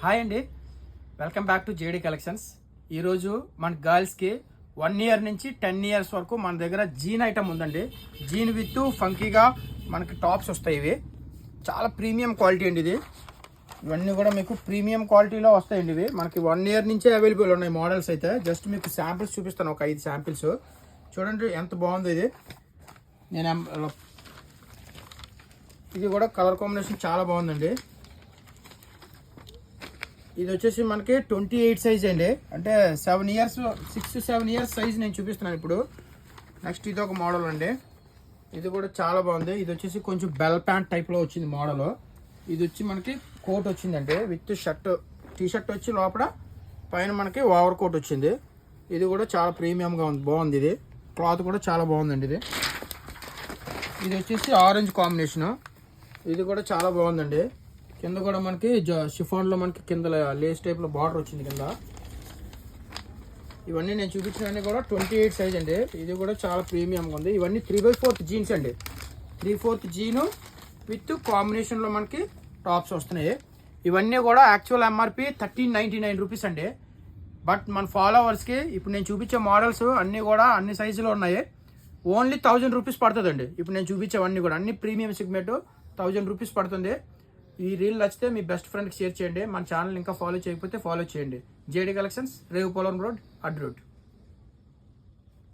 Hi అండి, welcome back to JD collections. ఈరోజు మన గర్ల్స్కి 1 ఇయర్ నుంచి 10 ఇయర్స్ వరకు మన దగ్గర జీన్ ఐటమ్ ఉందండి. జీన్ విత్ ఫంకీగా మనకి టాప్స్ వస్తాయి. ఇవి చాలా ప్రీమియం క్వాలిటీ అండి. ఇవన్నీ కూడా మీకు ప్రీమియం క్వాలిటీలో వస్తాయండి. ఇవి మనకి 1 ఇయర్ నుంచే అవైలబుల్ ఉన్నాయి మోడల్స్ అయితే. జస్ట్ మీకు శాంపిల్స్ చూపిస్తాను, ఒక 5 శాంపిల్స్ చూడండి ఎంత బాగుందో ఇది. ఇది కూడా కలర్ కాంబినేషన్ చాలా బాగుందండి. ఇది వచ్చేసి మనకి 28 సైజ్ అండి, అంటే 7 ఇయర్స్ 6 to 7 ఇయర్స్ సైజ్ నేను చూపిస్తున్నాను ఇప్పుడు. నెక్స్ట్ ఇది ఒక మోడల్ అండి, ఇది కూడా చాలా బాగుంది. ఇది వచ్చేసి కొంచెం బెల్ ప్యాంట్ టైప్లో వచ్చింది మోడల్. ఇది వచ్చి మనకి కోట్ వచ్చిందండి విత్ షర్ట్, టీ షర్ట్ వచ్చి లోపల పైన మనకి ఓవర్ కోట్ వచ్చింది. ఇది కూడా చాలా ప్రీమియంగా ఉంది, బాగుంది. ఇది క్లాత్ కూడా చాలా బాగుందండి. ఇది వచ్చేసి ఆరెంజ్ కాంబినేషను, ఇది కూడా చాలా బాగుందండి. కింద కూడా మనకి షిఫాన్లో మనకి కింద లేస్ టైప్లో బార్డర్ వచ్చింది కింద. ఇవన్నీ నేను చూపించినవన్నీ కూడా 28 సైజ్ అండి. ఇది కూడా చాలా ప్రీమియంగా ఉంది. ఇవన్నీ 3/4 జీన్స్ అండి. 3/4 జీను విత్ కాంబినేషన్లో మనకి టాప్స్ వస్తున్నాయి. ఇవన్నీ కూడా యాక్చువల్ ఎంఆర్పి 1399 రూపీస్ అండి. బట్ మన ఫాలోవర్స్కి ఇప్పుడు నేను చూపించే మోడల్స్ అన్నీ కూడా అన్ని సైజులో ఉన్నాయి. ఓన్లీ 1000 రూపీస్ పడుతుందండి. ఇప్పుడు నేను చూపించేవన్నీ కూడా అన్ని ప్రీమియం సెగ్మెంట్ 1000 రూపీస్ పడుతుంది. ఈ రీల్ నచ్చితే మీ బెస్ట్ ఫ్రెండ్కి షేర్ చేయండి. మన ఛానల్ ఇంకా ఫాలో చేయకపోతే ఫాలో చేయండి. జేడీ కలెక్షన్స్, రేవు పోలవరం రోడ్, అడ్ రోడ్.